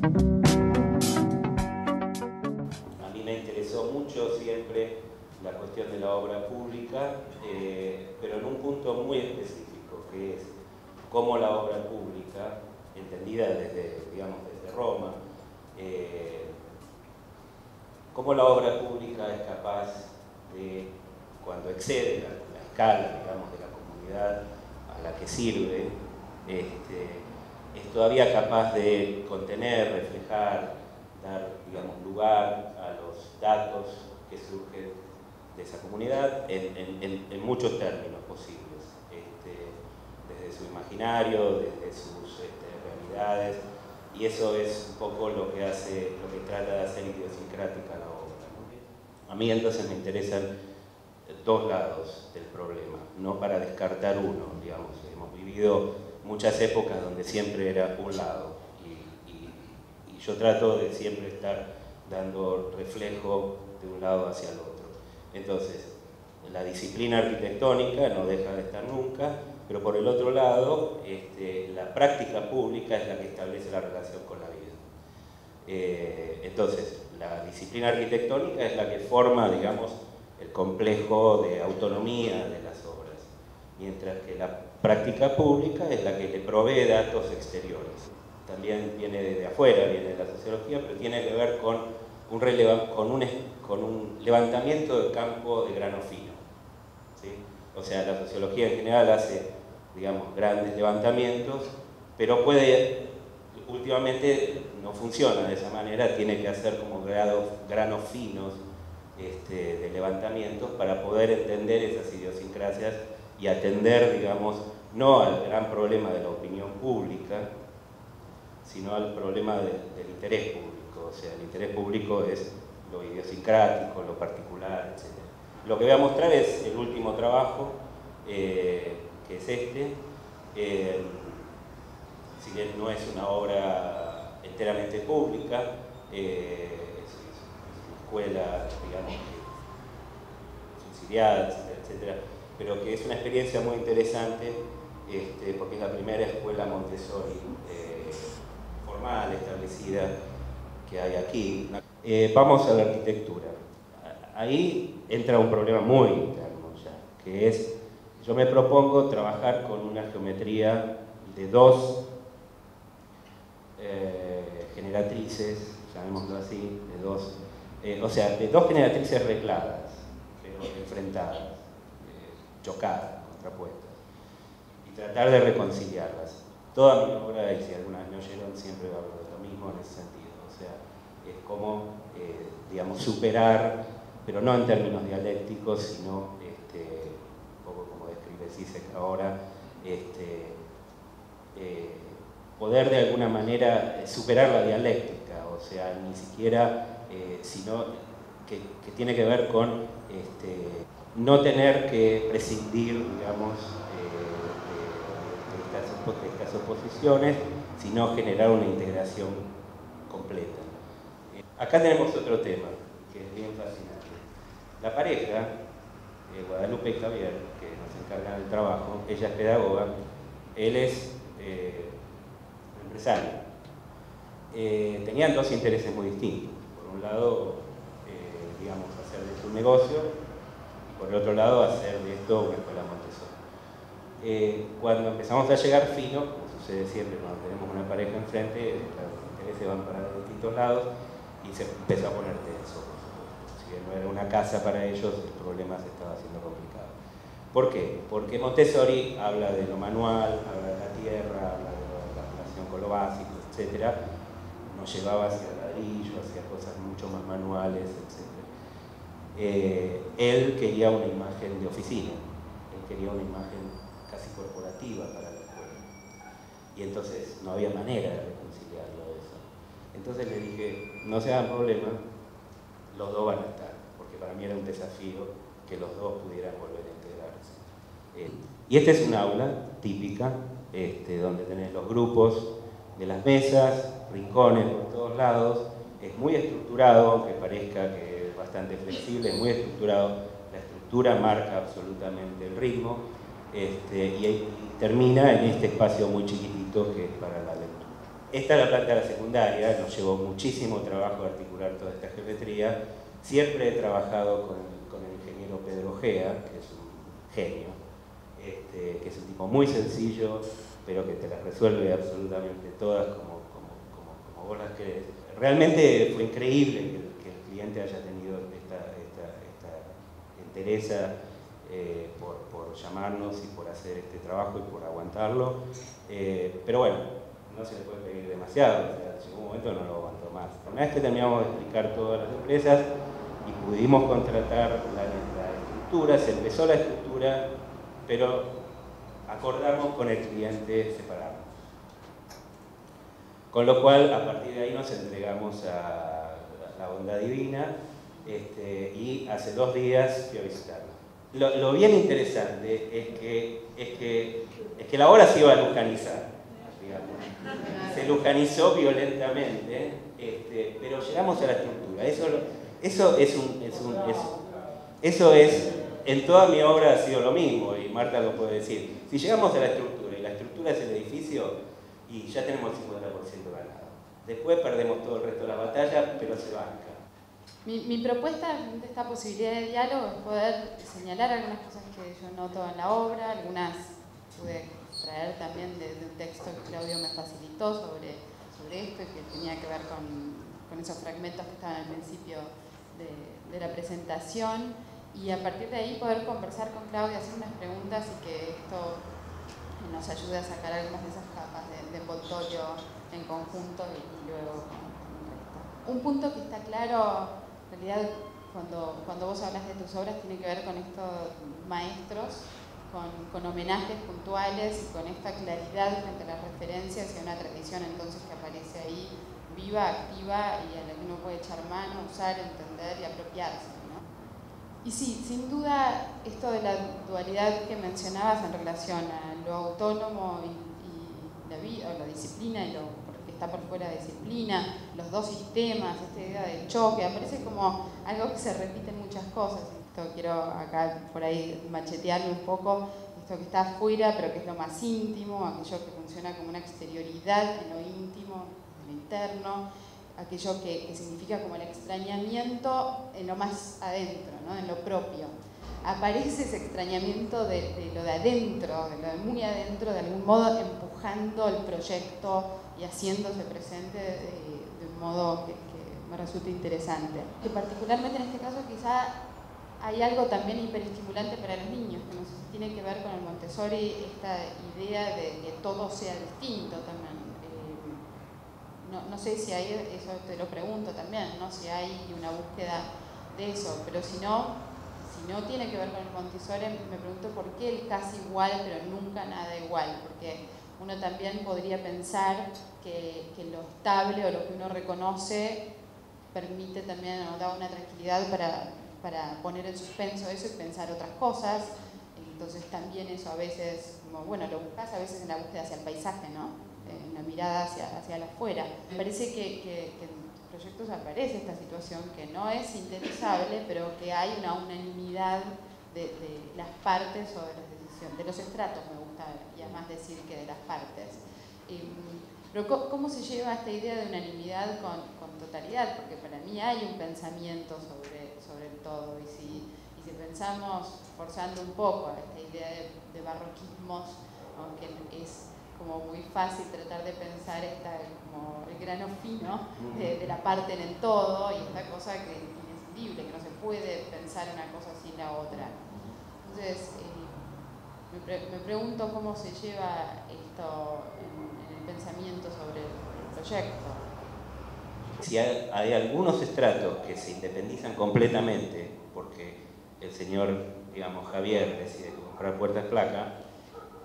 A mí me interesó mucho siempre la cuestión de la obra pública, pero en un punto muy específico, que es cómo la obra pública, entendida desde, digamos, desde Roma, cómo la obra pública es capaz de, cuando excede la escala, digamos, de la comunidad a la que sirve, es todavía capaz de contener, reflejar, dar, digamos, lugar a los datos que surgen de esa comunidad en muchos términos posibles, desde su imaginario, desde sus realidades, y eso es un poco lo que trata de hacer idiosincrática la obra, ¿no? A mí entonces me interesan dos lados del problema, no para descartar uno, digamos. Hemos vivido muchas épocas donde siempre era un lado, y yo trato de siempre estar dando reflejo de un lado hacia el otro. Entonces, la disciplina arquitectónica no deja de estar nunca, pero por el otro lado, la práctica pública es la que establece la relación con la vida. Entonces, la disciplina arquitectónica es la que forma, digamos, el complejo de autonomía de las obras, mientras que la práctica pública es la que le provee datos exteriores. También viene de afuera, viene de la sociología, pero tiene que ver con un levantamiento del campo de grano fino, ¿sí? O sea, la sociología en general hace, digamos, grandes levantamientos, pero últimamente no funciona de esa manera, tiene que hacer como granos finos de levantamientos para poder entender esas idiosincrasias y atender, digamos, no al gran problema de la opinión pública, sino al problema del interés público. O sea, el interés público es lo idiosincrático, lo particular, etc. Lo que voy a mostrar es el último trabajo, que es si bien no es una obra enteramente pública, es una escuela, digamos, subsidiada, etc., pero que es una experiencia muy interesante, porque es la primera escuela Montessori formal, establecida, que hay aquí. Vamos a la arquitectura. Ahí entra un problema muy interno ya, que es, yo me propongo trabajar con una geometría de dos generatrices, llamémoslo así, de dos generatrices recladas, pero enfrentadas, chocadas, contrapuestas, y tratar de reconciliarlas. Toda mi obra, y si alguna vez me oyeron, siempre hablo de lo mismo en ese sentido. O sea, es como, digamos, superar, pero no en términos dialécticos, sino, un poco como describe Zizek ahora, poder de alguna manera superar la dialéctica, o sea, ni siquiera, sino que tiene que ver con no tener que prescindir, digamos, de estas oposiciones, sino generar una integración completa. Acá tenemos otro tema, que es bien fascinante. La pareja, Guadalupe y Javier, que nos encargan del trabajo, ella es pedagoga, él es empresario. Tenían dos intereses muy distintos. Por un lado, digamos, hacer de esto un negocio, y por el otro lado, hacer de esto una escuela Montessori. Cuando empezamos a llegar fino, como sucede siempre cuando tenemos una pareja enfrente, los intereses van para distintos lados y se empezó a poner tenso. Si bien no era una casa para ellos, el problema se estaba haciendo complicado. ¿Por qué? Porque Montessori habla de lo manual, habla de la tierra, habla de la relación con lo básico, etc. Nos llevaba hacia el ladrillo, hacia cosas mucho más manuales, etc. Él quería una imagen de oficina, él quería una imagen casi corporativa para la escuela. Y entonces no había manera de reconciliarlo de eso. Entonces le dije, no se hagan problema, los dos van a estar, porque para mí era un desafío que los dos pudieran volver a integrarse. Y esta es un aula típica, donde tenés los grupos de las mesas, rincones por todos lados, es muy estructurado, aunque parezca que es bastante flexible, es muy estructurado, la estructura marca absolutamente el ritmo, y termina en este espacio muy chiquitito que es para la lectura. Esta es la planta de la secundaria, nos llevó muchísimo trabajo articular toda esta geometría. Siempre he trabajado con el ingeniero Pedro Gea, que es un genio, que es un tipo muy sencillo, pero que te las resuelve absolutamente todas como vos las querés. Realmente fue increíble que el cliente haya tenido esta entereza por llamarnos y por hacer este trabajo y por aguantarlo. Pero bueno, no se le puede pedir demasiado, o sea, llegó un momento no lo aguantó más. Una vez que terminamos de explicar todas las empresas y pudimos contratar la estructura, se empezó la estructura, pero acordamos con el cliente separarnos. Con lo cual, a partir de ahí nos entregamos a la bondad divina y hace 2 días fui a visitarlo. Lo bien interesante es que la obra se iba a lujanizar. Se lujanizó violentamente, pero llegamos a la estructura. Eso es, en toda mi obra ha sido lo mismo, y Marta lo puede decir. Si llegamos a la estructura, y la estructura es el edificio, y ya tenemos el 50% ganado. Después perdemos todo el resto de la batalla, pero se banca. Mi propuesta de esta posibilidad de diálogo es poder señalar algunas cosas que yo noto en la obra, algunas pude traer también de un texto que Claudio me facilitó sobre esto y que tenía que ver con esos fragmentos que estaban al principio de la presentación, y a partir de ahí poder conversar con Claudio, hacer unas preguntas y que esto nos ayude a sacar algunas de esas capas de envoltorio en conjunto y luego con el resto. Un punto que está claro, en realidad, cuando vos hablas de tus obras, tiene que ver con estos maestros, con homenajes puntuales y con esta claridad frente a las referencias y a una tradición entonces que aparece ahí viva, activa y a la que uno puede echar mano, usar, entender y apropiarse, ¿no? Y sí, sin duda, esto de la dualidad que mencionabas en relación a lo autónomo y la disciplina y lo que está por fuera de disciplina, los dos sistemas, esta idea del choque, aparece como algo que se repite en muchas cosas. Esto quiero acá por ahí machetearme un poco, esto que está afuera pero que es lo más íntimo, aquello que funciona como una exterioridad en lo íntimo, en lo interno, aquello que significa como el extrañamiento en lo más adentro, ¿no? En lo propio. Aparece ese extrañamiento de lo de adentro, de lo de muy adentro, de algún modo empujando el proyecto y haciéndose presente de un modo que me resulta interesante. Que particularmente en este caso quizá hay algo también hiperestimulante para los niños, que no sé si tiene que ver con el Montessori, esta idea de que todo sea distinto también. No sé si hay, eso te lo pregunto también, ¿no? Si hay una búsqueda de eso, pero si no tiene que ver con el Montessori, me pregunto por qué el casi igual, pero nunca nada igual, porque uno también podría pensar que lo estable o lo que uno reconoce permite también, o da una tranquilidad para poner en suspenso eso y pensar otras cosas. Entonces también eso a veces, como, bueno, lo buscas a veces en la búsqueda hacia el paisaje, ¿no? En la mirada hacia el afuera. Me parece que en tus proyectos aparece esta situación que no es sintetizable, pero que hay una unanimidad de las partes o de las decisiones, de los estratos, me gusta y además decir que de las partes. Pero ¿cómo se lleva esta idea de unanimidad con totalidad? Porque para mí hay un pensamiento sobre el todo, y si pensamos, forzando un poco esta idea de barroquismos, aunque es como muy fácil tratar de pensar como el grano fino de la parte en el todo, y esta cosa que es inescindible, que no se puede pensar una cosa sin la otra. Entonces, me pregunto cómo se lleva esto en el pensamiento sobre el proyecto. Si hay algunos estratos que se independizan completamente, porque el señor, digamos, Javier decide comprar puertas placa,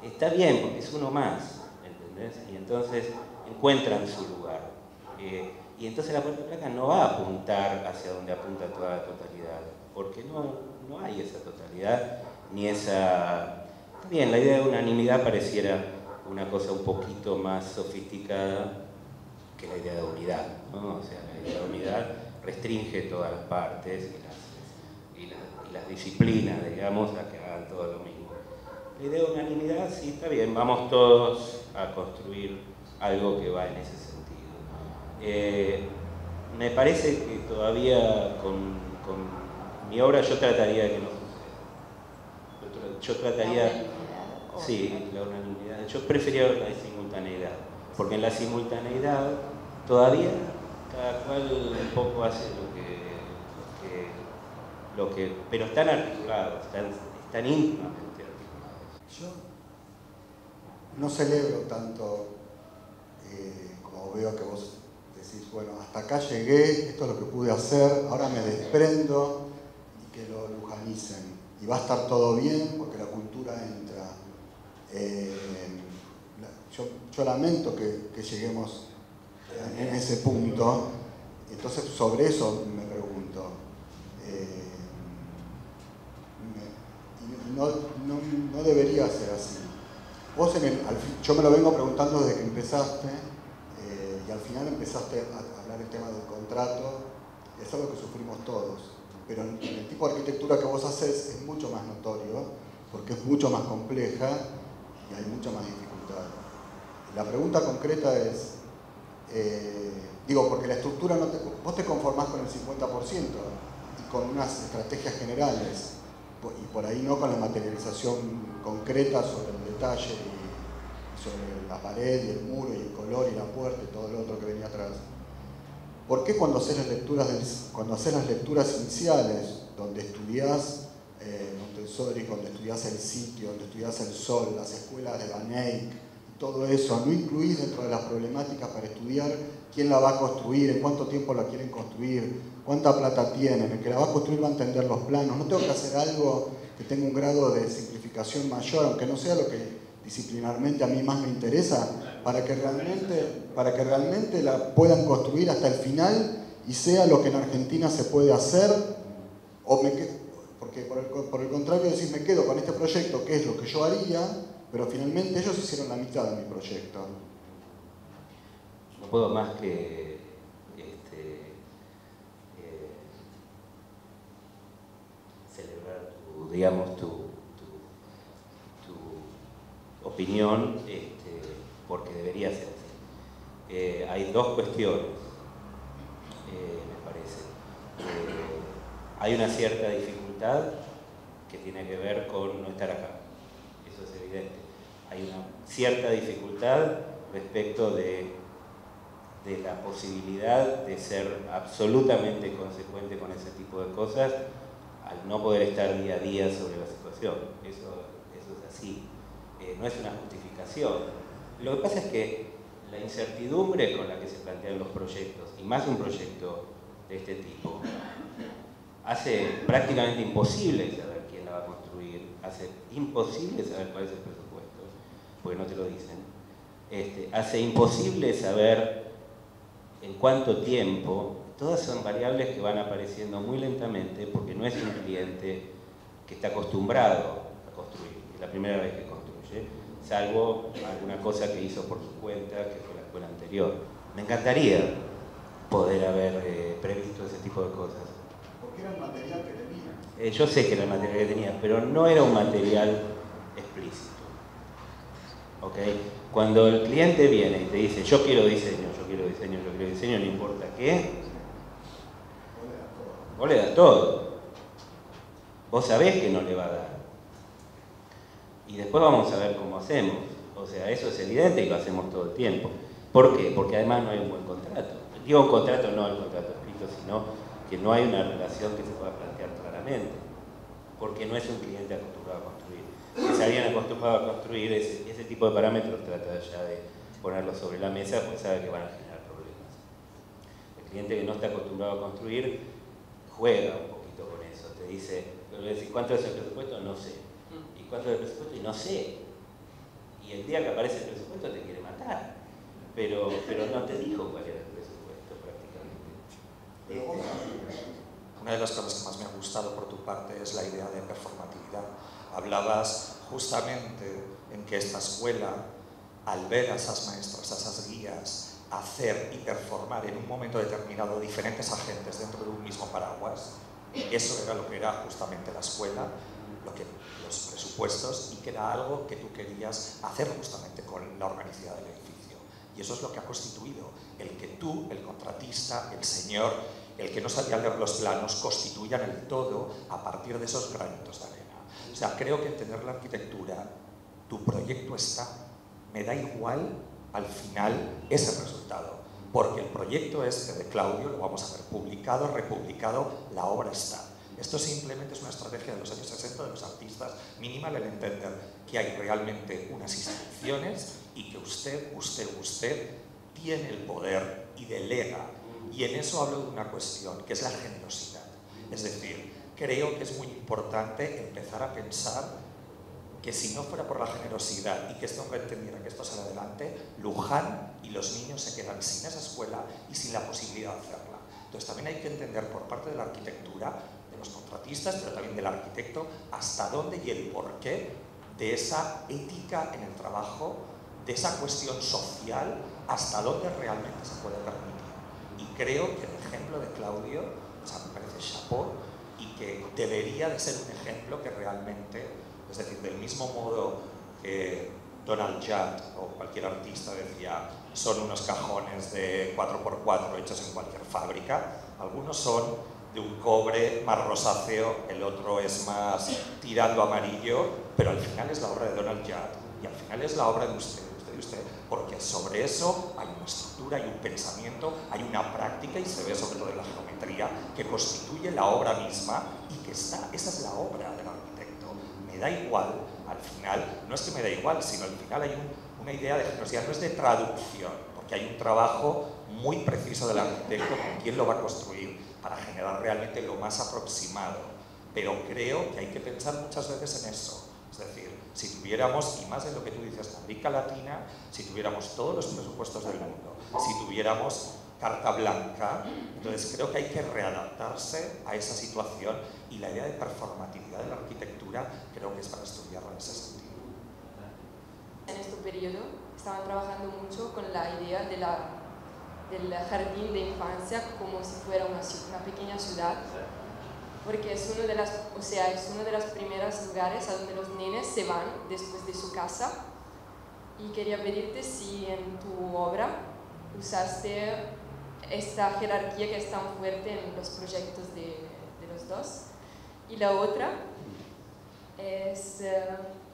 está bien, porque es uno más, ¿entendés? Y entonces encuentran su lugar. Y entonces la puerta placa no va a apuntar hacia donde apunta toda la totalidad, porque no hay esa totalidad, ni esa... Bien, la idea de unanimidad pareciera una cosa un poquito más sofisticada que la idea de unidad, ¿no? O sea, la idea de unidad restringe todas las partes y las disciplinas, digamos, a que hagan todo lo mismo. La idea de unanimidad, sí, está bien, vamos todos a construir algo que va en ese sentido. Me parece que todavía con mi obra yo trataría de que no suceda. Yo trataría... Sí, la unanimidad. Yo prefería la simultaneidad, porque en la simultaneidad todavía cada cual un poco hace lo que pero están articulados, están íntimamente articulados. Yo no celebro tanto como veo que vos decís, bueno, hasta acá llegué, esto es lo que pude hacer, ahora me desprendo y que lo lujanicen. Y va a estar todo bien porque la cultura entra. Yo lamento que lleguemos en ese punto. Entonces, sobre eso me pregunto. No debería ser así. Vos yo me lo vengo preguntando desde que empezaste y al final empezaste a hablar el tema del contrato. Es algo que sufrimos todos. Pero el tipo de arquitectura que vos haces es mucho más notorio porque es mucho más compleja y hay mucha más dificultad. La pregunta concreta es, porque la estructura, vos te conformás con el 50% y con unas estrategias generales y por ahí no con la materialización concreta sobre el detalle y sobre la pared y el muro y el color y la puerta y todo lo otro que venía atrás. ¿Por qué cuando haces las lecturas iniciales, donde estudiás Montessori, donde estudiás el sitio, donde estudiás el sol, las escuelas de Van Eyck, todo eso, no incluís dentro de las problemáticas para estudiar quién la va a construir, en cuánto tiempo la quieren construir, cuánta plata tienen, el que la va a construir va a entender los planos? ¿No tengo que hacer algo que tenga un grado de simplificación mayor, aunque no sea lo que disciplinarmente a mí más me interesa, para que realmente la puedan construir hasta el final y sea lo que en Argentina se puede hacer? Porque por el contrario decís, me quedo con este proyecto que es lo que yo haría, pero finalmente ellos hicieron la mitad de mi proyecto. No puedo más que celebrar tu opinión, porque debería ser así. Hay dos cuestiones, me parece. Hay una cierta dificultad que tiene que ver con no estar acá, eso es evidente. Hay una cierta dificultad respecto de la posibilidad de ser absolutamente consecuente con ese tipo de cosas al no poder estar día a día sobre la situación. Eso es así. No es una justificación. Lo que pasa es que la incertidumbre con la que se plantean los proyectos, y más un proyecto de este tipo, hace prácticamente imposible saber quién la va a construir, hace imposible saber cuál es el presupuesto, porque no te lo dicen, hace imposible saber en cuánto tiempo. Todas son variables que van apareciendo muy lentamente porque no es un cliente que está acostumbrado a construir, es la primera vez que construye, salvo alguna cosa que hizo por su cuenta, que fue la escuela anterior. Me encantaría poder haber previsto ese tipo de cosas. Porque era el material que tenía. Yo sé que era el material que tenía, pero no era un material explícito. ¿Okay? Cuando el cliente viene y te dice, yo quiero diseño, no importa qué, vos le das todo. Vos sabés que no le va a dar. Y después vamos a ver cómo hacemos. O sea, eso es evidente y lo hacemos todo el tiempo. ¿Por qué? Porque además no hay un buen contrato. Digo un contrato, no el contrato escrito, sino que no hay una relación que se pueda plantear claramente. Porque no es un cliente acostumbrado a construir. Si se habían acostumbrado a construir, ese tipo de parámetros trata ya de ponerlos sobre la mesa, pues sabe que van a generar problemas. El cliente que no está acostumbrado a construir juega un poquito con eso. Te dice, ¿cuánto es el presupuesto? No sé. ¿Y cuánto es el presupuesto? Y no sé. Y el día que aparece el presupuesto te quiere matar. Pero no te dijo cuál era el presupuesto prácticamente. Una de las cosas que más me ha gustado por tu parte es la idea de performatividad. Hablabas justamente en que esta escuela, al ver a esas maestras, a esas guías, hacer y performar en un momento determinado diferentes agentes dentro de un mismo paraguas, eso era lo que era justamente la escuela, los presupuestos, y que era algo que tú querías hacer justamente con la organicidad del edificio. Y eso es lo que ha constituido el que tú, el contratista, el señor, el que no sabía leer los planos, constituyan el todo a partir de esos granitos de arena. O sea, creo que entender la arquitectura, tu proyecto está, me da igual al final ese resultado, porque el proyecto este de Claudio lo vamos a ver publicado, republicado, la obra está. Esto simplemente es una estrategia de los años 60 de los artistas, minimal el entender que hay realmente unas instrucciones y que usted tiene el poder y delega. Y en eso hablo de una cuestión, que es la generosidad. Es decir, creo que es muy importante empezar a pensar que si no fuera por la generosidad y que este hombre entendiera que esto sale adelante, Luján y los niños se quedan sin esa escuela y sin la posibilidad de hacerla. Entonces también hay que entender por parte de la arquitectura, de los contratistas, pero también del arquitecto, hasta dónde y el porqué de esa ética en el trabajo, de esa cuestión social, hasta dónde realmente se puede permitir. Y creo que el ejemplo de Claudio, o sea, me parece chapeau, y que debería de ser un ejemplo que realmente, es decir, del mismo modo que Donald Judd o cualquier artista decía son unos cajones de 4x4 hechos en cualquier fábrica, algunos son de un cobre más rosáceo, el otro es más tirando amarillo, pero al final es la obra de Donald Judd y al final es la obra de usted, porque sobre eso hay una estructura, hay un pensamiento, hay una práctica y se ve sobre todo en la geometría que constituye la obra misma y que está, esa es la obra del arquitecto. Me da igual, al final, no es que me da igual, sino al final hay una idea de generosidad, no es de traducción, porque hay un trabajo muy preciso del arquitecto con quién lo va a construir para generar realmente lo más aproximado, pero creo que hay que pensar muchas veces en eso. Es decir, si tuviéramos, y más de lo que tú dices, América Latina, si tuviéramos todos los presupuestos del mundo, si tuviéramos carta blanca, entonces creo que hay que readaptarse a esa situación y la idea de performatividad de la arquitectura creo que es para estudiarla en ese sentido. En este periodo estaban trabajando mucho con la idea del jardín de infancia como si fuera una pequeña ciudad, porque es uno de los primeros lugares a donde los nenes se van después de su casa. Y quería pedirte si en tu obra usaste esta jerarquía que es tan fuerte en los proyectos de los dos. Y la otra es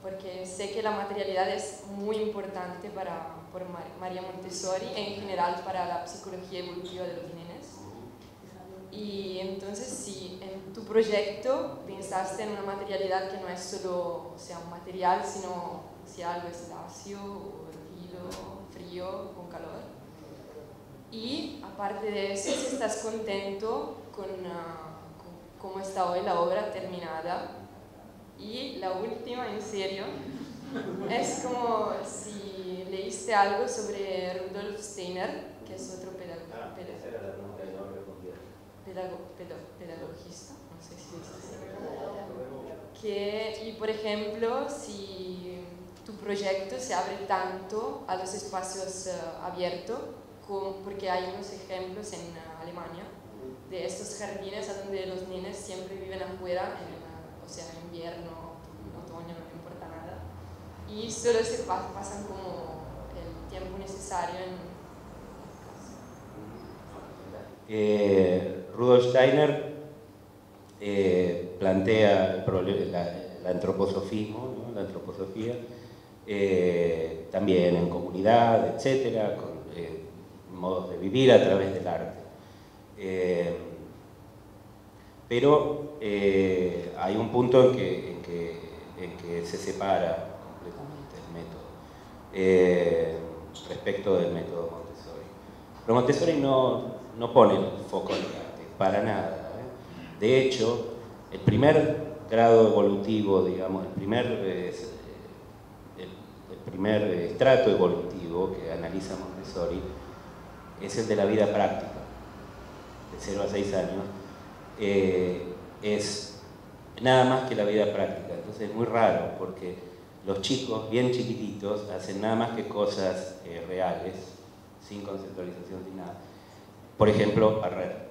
porque sé que la materialidad es muy importante por María Montessori, en general para la psicología evolutiva de los nenes. Y entonces si en tu proyecto pensaste en una materialidad que no es solo un material, sino si algo es lacio, rígido, frío, con calor. Y aparte de eso, si estás contento con cómo está hoy la obra terminada. Y la última, en serio, es como si leíste algo sobre Rudolf Steiner, que es otro pedagogista, no sé si es así. Y por ejemplo, si tu proyecto se abre tanto a los espacios abiertos, porque hay unos ejemplos en Alemania de estos jardines a donde los nenes siempre viven afuera, en invierno, otoño, no importa nada, y solo se pasan como el tiempo necesario en Rudolf Steiner plantea el antroposofismo, ¿no? La antroposofía, también en comunidad, etcétera, con modos de vivir a través del arte. Pero hay un punto en que se separa completamente el método respecto del método Montessori. Pero Montessori no pone el foco en el arte, para nada. De hecho, el primer grado evolutivo, digamos, el primer estrato evolutivo que analiza Montessori es el de la vida práctica, de 0 a 6 años, es nada más que la vida práctica. Entonces es muy raro porque los chicos bien chiquititos hacen nada más que cosas reales, sin conceptualización, sin nada. Por ejemplo, barrer.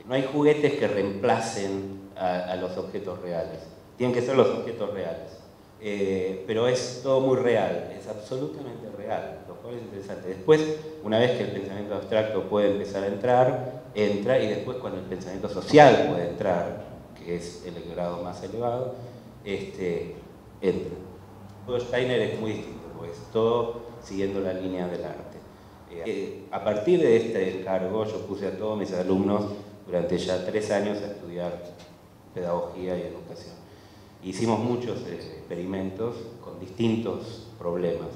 No hay juguetes que reemplacen a los objetos reales. Tienen que ser los objetos reales. pero es todo muy real, es absolutamente real, lo cual es interesante. Después, una vez que el pensamiento abstracto puede empezar a entrar, entra, y después cuando el pensamiento social puede entrar, que es el grado más elevado, entra. Todo Steiner es muy distinto, pues todo siguiendo la línea del arte. A partir de este encargo, yo puse a todos mis alumnos durante ya 3 años a estudiar pedagogía y educación. Hicimos muchos experimentos con distintos problemas,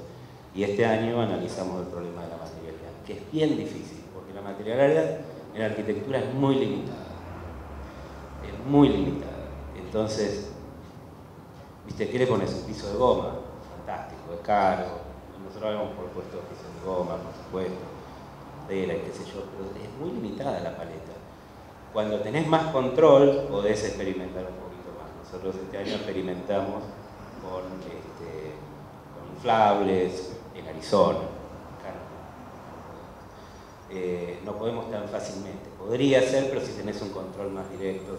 y este año analizamos el problema de la materialidad, que es bien difícil, porque la materialidad en la arquitectura es muy limitada. Es muy limitada. Entonces, ¿viste? ¿Qué le pones? Un piso de goma? Fantástico, es caro. Nosotros habíamos propuesto pisos de goma, por supuesto, tela y qué sé yo, pero es muy limitada la paleta. Cuando tenés más control, podés experimentar un poquito más. Nosotros este año experimentamos con inflables en Arizona. No podemos tan fácilmente. Podría ser, pero si tenés un control más directo,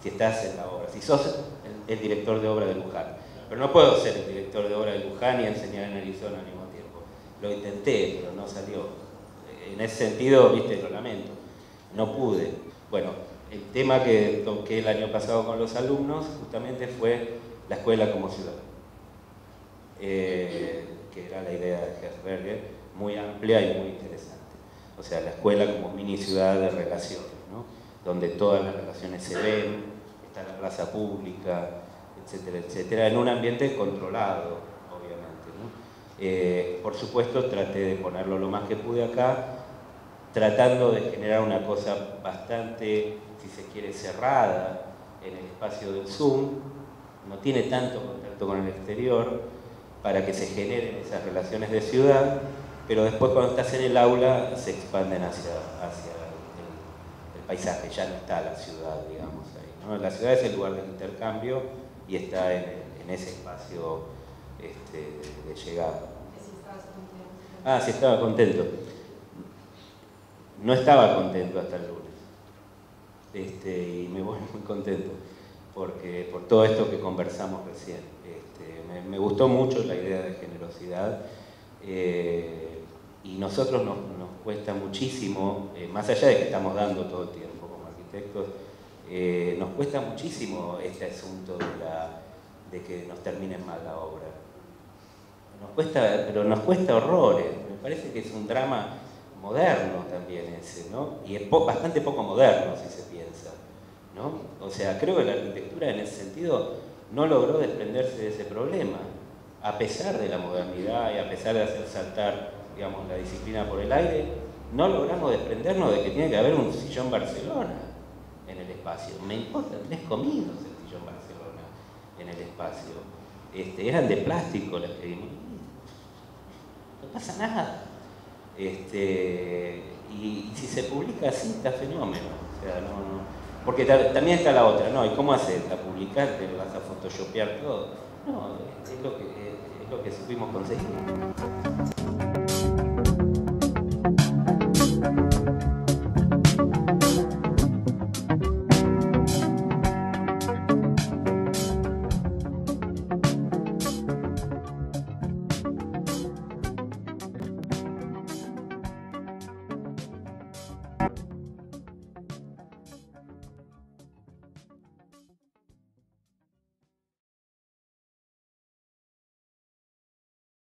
si estás en la obra. Si sos el director de obra de Luján. Pero no puedo ser el director de obra de Luján y enseñar en Arizona al mismo tiempo. Lo intenté, pero no salió. En ese sentido, viste, lo lamento. No pude. Bueno, el tema que toqué el año pasado con los alumnos justamente fue la escuela como ciudad. Que era la idea de Herzberger, muy amplia y muy interesante. O sea, la escuela como mini ciudad de relaciones, ¿no? Donde todas las relaciones se ven, está la plaza pública, etcétera, etcétera, en un ambiente controlado, obviamente, ¿no? Por supuesto, traté de ponerlo lo más que pude acá, tratando de generar una cosa bastante, si se quiere, cerrada en el espacio del Zoom, no tiene tanto contacto con el exterior, para que se generen esas relaciones de ciudad, pero después cuando estás en el aula se expanden hacia el paisaje, ya no está la ciudad, digamos, ahí, ¿no? La ciudad es el lugar del intercambio y está en ese espacio de llegada. Ah, sí, estaba contento. No estaba contento hasta el lunes, y me voy muy contento por todo esto que conversamos recién. Me gustó mucho la idea de generosidad, y nosotros nos cuesta muchísimo, más allá de que estamos dando todo el tiempo como arquitectos, nos cuesta muchísimo este asunto de que nos terminen mal la obra. Pero nos cuesta horrores. Me parece que es un drama moderno también ese, ¿no? Y es bastante poco moderno si se piensa, ¿no? O sea, creo que la arquitectura en ese sentido no logró desprenderse de ese problema, a pesar de la modernidad y a pesar de hacer saltar, digamos, la disciplina por el aire, no logramos desprendernos de que tiene que haber un sillón Barcelona en el espacio. Me importa 3 comidos el sillón Barcelona en el espacio. Eran de plástico las que vimos. No pasa nada. Y si se publica así, está fenómeno. O sea, no. Porque también está la otra, ¿no? ¿Y cómo haces? ¿La publicar? ¿Te vas a photoshopear todo? No, es lo que supimos conseguir.